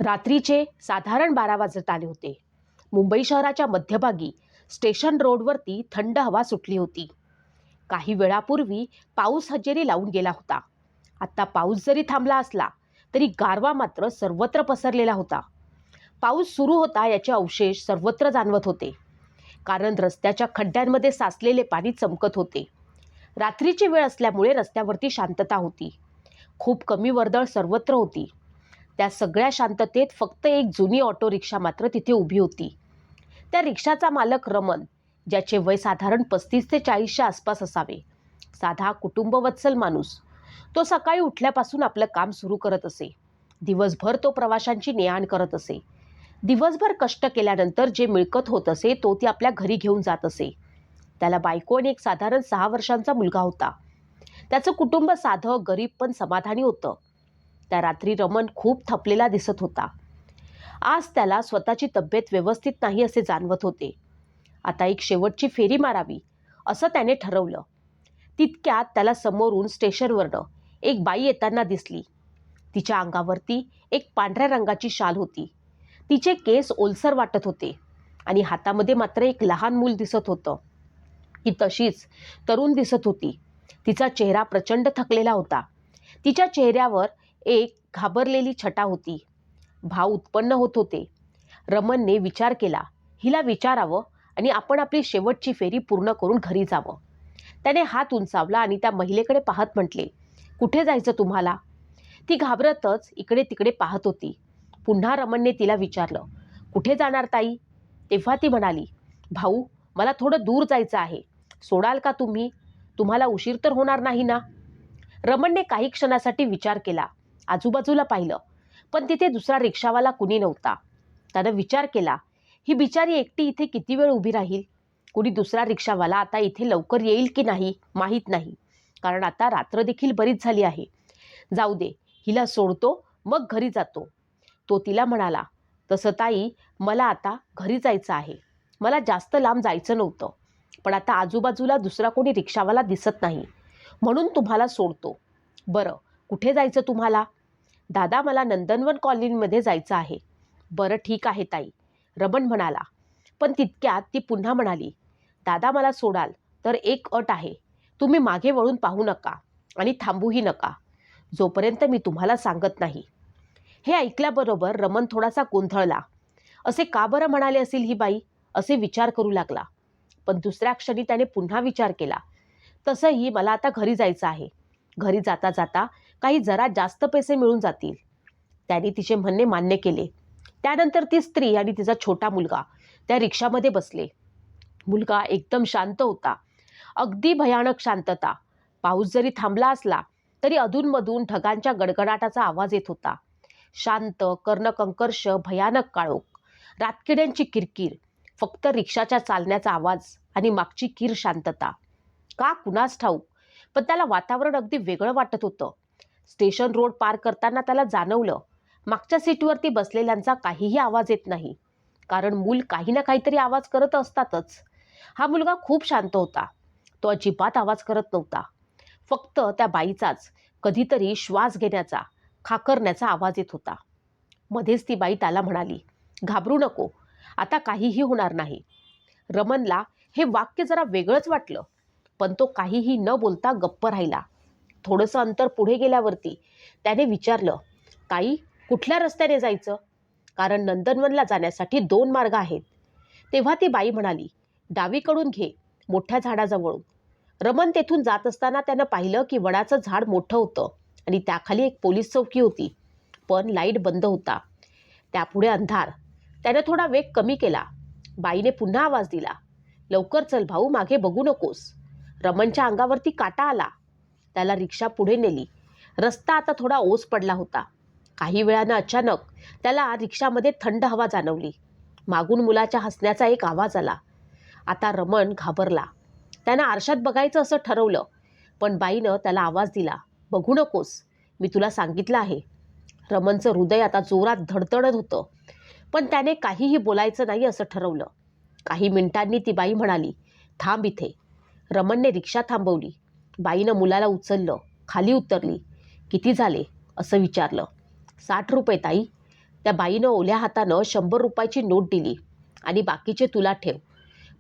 रात्रीचे साधारण 12 वाजत आले होते. मुंबई शहराच्या मध्यभागी स्टेशन रोडवरती थंड हवा सुटली होती. काही वेळापूर्वी पाऊस हजेरी लावून गेला होता. आता पाऊस जरी थांबला असला तरी गारवा मात्र सर्वत्र पसरलेला होता. पाऊस सुरू होता याचे अवशेष सर्वत्र जाणवत होते, कारण रस्त्याच्या खड्ड्यांमध्ये साचलेले पाणी चमकत होते. रात्रीची वेळ असल्यामुळे रस्त्यावरती शांतता होती. खूप कमी वर्दळ सर्वत्र होती. त्या सगळ्या शांततेत फक्त एक जुनी ऑटो रिक्षा मात्र तिथे उभी होती. त्या रिक्षाचा मालक रमन, ज्याचे वय साधारण 35 ते 40च्या आसपास असावे. साधा कुटुंबवत्सल माणूस. तो सकाळी उठल्यापासून आपलं काम सुरू करत असे. दिवसभर तो प्रवाशांची ने-आण करत असे. दिवसभर कष्ट केल्यानंतर जे मिळकत होत असे तो ती आपल्या घरी घेऊन जात असे. त्याला बायको आणि एक साधारण 6 वर्षांचा मुलगा होता. त्याचं कुटुंब साधं, गरीब पण समाधानी होतं. त्या रात्री रमन खूप थकलेला दिसत होता. आज त्याला स्वतःची तब्येत व्यवस्थित नाही असे जाणवत होते. आता एक शेवटची फेरी मारावी असं त्याने ठरवलं. तितक्यात त्याला समोरून स्टेशनवरनं एक बाई येताना दिसली. तिच्या अंगावरती एक पांढऱ्या रंगाची शाल होती. तिचे केस ओलसर वाटत होते आणि हातामध्ये मात्र एक लहान मूल दिसत होतं. ती तशीच तरुण दिसत होती. तिचा चेहरा प्रचंड थकलेला होता. तिच्या चेहऱ्यावर एक घाबरलेली छटा होती. भाव उत्पन्न होत होते. रमनने विचार केला, हिला विचारावं आणि आपण आपली शेवटची फेरी पूर्ण करून घरी जावं. त्याने हात उंचावला आणि त्या महिलेकडे पाहत म्हटले, कुठे जायचं तुम्हाला? ती घाबरतच इकडे तिकडे पाहत होती. पुन्हा रमनने तिला विचारलं, कुठे जाणार ताई? तेव्हा ती म्हणाली, भाऊ, मला थोडं दूर जायचं आहे. सोडाल का तुम्ही? तुम्हाला उशीर तर होणार नाही ना? रमनने काही क्षणासाठी विचार केला. आजूबाजूला पाहिलं, पण तिथे दुसरा रिक्षावाला कुणी नव्हता. त्यानं विचार केला, ही बिचारी एकटी इथे किती वेळ उभी राहील? कुणी दुसरा रिक्षावाला आता इथे लवकर येईल की नाही माहीत नाही, कारण आता रात्र देखील बरीच झाली आहे. जाऊ दे, हिला सोडतो मग घरी जातो. तो तिला म्हणाला, तसं ताई, मला आता घरी जायचं आहे. मला जास्त लांब जायचं नव्हतं, पण आता आजूबाजूला दुसरा कोणी रिक्षावाला दिसत नाही, म्हणून तुम्हाला सोडतो. बरं, कुठे जायचं तुम्हाला? दादा, मला नंदनवन कॉलनीमध्ये जायचं आहे. बरं ठीक आहे ताई, रमन म्हणाला. पण तितक्यात ती पुन्हा म्हणाली, दादा, मला सोडाल तर एक अट आहे. तुम्ही मागे वळून पाहू नका आणि थांबूही नका, जोपर्यंत मी तुम्हाला सांगत नाही. हे ऐकल्याबरोबर रमन थोडासा गोंधळला. असे का बरं म्हणाले असेल ही बाई, असे विचार करू लागला. पण दुसऱ्या क्षणी त्याने पुन्हा विचार केला, तसंही मला आता घरी जायचं आहे. घरी जाता जाता काही जरा जास्त पैसे मिळून जातील. त्याने तिचे म्हणणे मान्य केले. त्यानंतर ती स्त्री आणि तिचा छोटा मुलगा त्या रिक्षामध्ये बसले. मुलगा एकदम शांत होता. अगदी भयानक शांतता. पाऊस जरी थांबला असला तरी अधूनमधून ढगांच्या गडगडाटाचा आवाज येत होता. शांत, कर्णकंकर्ष, भयानक काळोख, रातकिड्यांची किरकिर, फक्त रिक्षाच्या चालण्याचा आवाज आणि मागची कीर शांतता. का कुणास ठाऊक, पण त्याला वातावरण अगदी वेगळं वाटत होतं. स्टेशन रोड पार करताना त्याला जाणवलं, मागच्या सीटवरती बसलेल्यांचा काहीही आवाज येत नाही, कारण मूल काही ना काहीतरी आवाज करत असतातच. हा मुलगा खूप शांत होता. तो अजिबात आवाज करत नव्हता. फक्त त्या बाईचाच कधीतरी श्वास घेण्याचा, खाकरण्याचा आवाज येत होता. मध्येच ती बाई त्याला म्हणाली, घाबरू नको, आता काहीही होणार नाही. रमनला हे वाक्य जरा वेगळंच वाटलं, पण तो काहीही न बोलता गप्प राहिला. थोडंसं अंतर पुढे गेल्यावरती त्याने विचारलं, ताई, कुठल्या रस्त्याने जायचं? कारण नंदनवनला जाण्यासाठी 2 मार्ग आहेत. तेव्हा ती बाई म्हणाली, डावीकडून घे, मोठ्या झाडाजवळून. रमन तेथून जात असताना त्यानं पाहिलं की वडाचं झाड मोठं होतं आणि त्याखाली एक पोलीस चौकी होती, पण लाईट बंद होता. त्यापुढे अंधार. त्यानं थोडा वेग कमी केला. बाईने पुन्हा आवाज दिला, लवकर चल भाऊ, मागे बघू नकोस. रमनच्या अंगावरती काटा आला. त्याला रिक्षा पुढे नेली. रस्ता आता थोडा ओस पडला होता. काही वेळानं अचानक त्याला रिक्षामध्ये थंड हवा जाणवली. मागून मुलाच्या हसण्याचा एक आवाज आला. आता रमन घाबरला. त्यानं आरशात बघायचं असं ठरवलं, पण बाईनं त्याला आवाज दिला, बघू नकोस, मी तुला सांगितलं आहे. रमनचं हृदय आता जोरात धडधडत होतं, पण त्याने काहीही बोलायचं नाही असं ठरवलं. काही मिनिटांनी ती बाई म्हणाली, थांब इथे. रमनने रिक्षा थांबवली. बाईनं मुलाला उचललं, खाली उतरली. किती झाले असं विचारलं. 60 रुपये ताई. त्या बाईनं ओल्या हातानं 100 रुपयाची नोट दिली आणि बाकीचे तुला ठेव,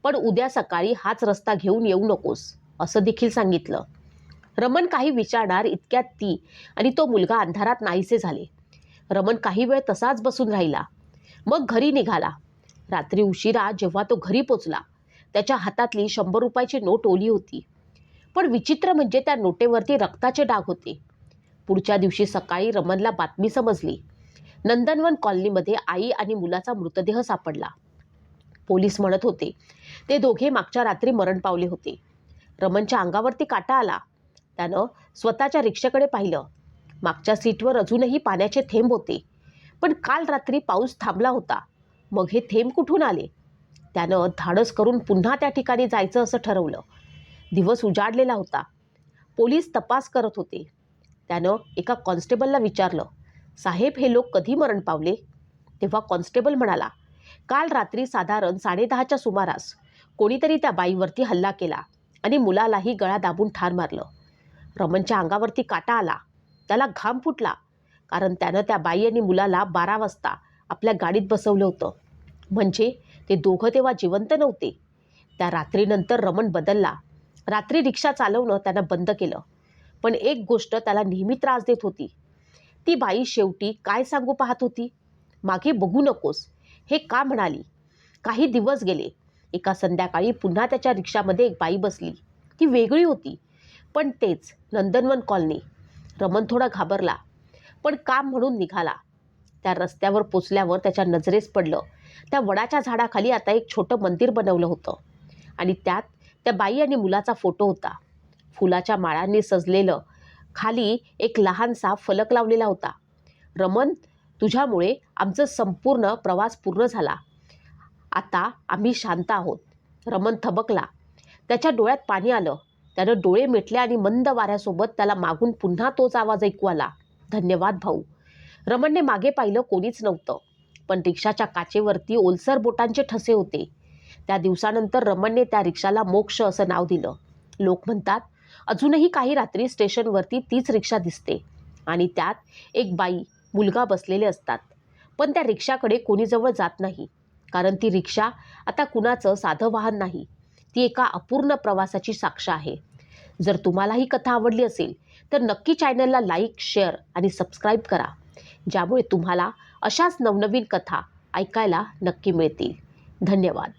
पण उद्या सकाळी हाच रस्ता घेऊन येऊ नकोस असं देखील सांगितलं. रमण काही विचारणार इतक्यात ती आणि तो मुलगा अंधारात नाहीसे झाले. रमण काही वेळ तसाच बसून राहिला, मग घरी निघाला. रात्री उशिरा जेव्हा तो घरी पोचला, त्याच्या हातातली 100 रुपयाची नोट ओली होती. पण विचित्र म्हणजे त्या नोटेवरती रक्ताचे डाग होते. पुढच्या दिवशी सकाळी रमणला बातमी समजली. नंदनवन कॉलनीमध्ये आई आणि मुलाचा मृतदेह सापडला. पोलीस म्हणत होते ते दोघे मागच्या रात्री मरण पावले होते. रमणच्या अंगावरती काटा आला. त्यानं स्वतःच्या रिक्षाकडे पाहिलं. मागच्या सीटवर अजूनही पाण्याचे थेंब होते. पण काल रात्री पाऊस थांबला होता, मग हे थेंब कुठून आले? त्यानं धाडस करून पुन्हा त्या ठिकाणी जायचं असं ठरवलं. दिवस उजाडलेला होता. पोलीस तपास करत होते. त्यानं एका कॉन्स्टेबलला विचारलं, साहेब हे लोक कधी मरण पावले? तेव्हा कॉन्स्टेबल म्हणाला, काल रात्री साधारण 10:30च्या सुमारास कोणीतरी त्या बाईवरती हल्ला केला आणि मुलालाही गळा दाबून ठार मारलं. रमणच्या अंगावरती काटा आला. त्याला घाम फुटला, कारण त्यानं त्या बाई आणि मुलाला 12 वाजता आपल्या गाडीत बसवलं होतं. म्हणजे ते दोघं तेव्हा जिवंत नव्हते. त्या रात्रीनंतर रमण बदलला. रात्री रिक्षा चालवणं त्यानं बंद केलं. पण एक गोष्ट त्याला नेहमी त्रास देत होती. ती बाई शेवटी काय सांगू पाहत होती? मागे बघू नकोस हे का म्हणाली? काही दिवस गेले. एका संध्याकाळी पुन्हा त्याच्या रिक्षामध्ये एक बाई बसली. ती वेगळी होती, पण तेच नंदनवन कॉलनी. रमण थोडा घाबरला, पण काम म्हणून निघाला. त्या रस्त्यावर पोचल्यावर त्याच्या नजरेस पडलं, त्या वडाच्या झाडाखाली आता एक छोटं मंदिर बनवलं होतं आणि त्यात त्या बाई आणि मुलाचा फोटो होता. फुलाच्या माळांनी सजलेलं. खाली एक लहानसा फलक लावलेला होता. रमण, तुझ्यामुळे आमचं संपूर्ण प्रवास पूर्ण झाला. आता आम्ही शांत आहोत. रमण थबकला. त्याच्या डोळ्यात पाणी आलं. त्यानं डोळे मिटले आणि मंद वाऱ्यासोबत त्याला मागून पुन्हा तोच आवाज ऐकू आला, धन्यवाद भाऊ. रमणने मागे पाहिलं, कोणीच नव्हतं. पण रिक्षाच्या काचेवरती ओलसर बोटांचे ठसे होते. त्या दिवसानंतर रमणने त्या रिक्षाला मोक्ष असं नाव दिलं. लोक म्हणतात अजूनही काही रात्री स्टेशनवरती तीच रिक्षा दिसते आणि त्यात एक बाई, मुलगा बसलेले असतात. पण त्या रिक्षाकडे कोणी जवळ जात नाही, कारण ती रिक्षा आता कुणाचं साधं वाहन नाही. ती एका अपूर्ण प्रवासाची साक्ष आहे. जर तुम्हाला ही कथा आवडली असेल तर नक्की चॅनलला लाईक, शेअर आणि सबस्क्राईब करा, ज्यामुळे तुम्हाला अशाच नवनवीन कथा ऐकायला नक्की मिळतील. धन्यवाद.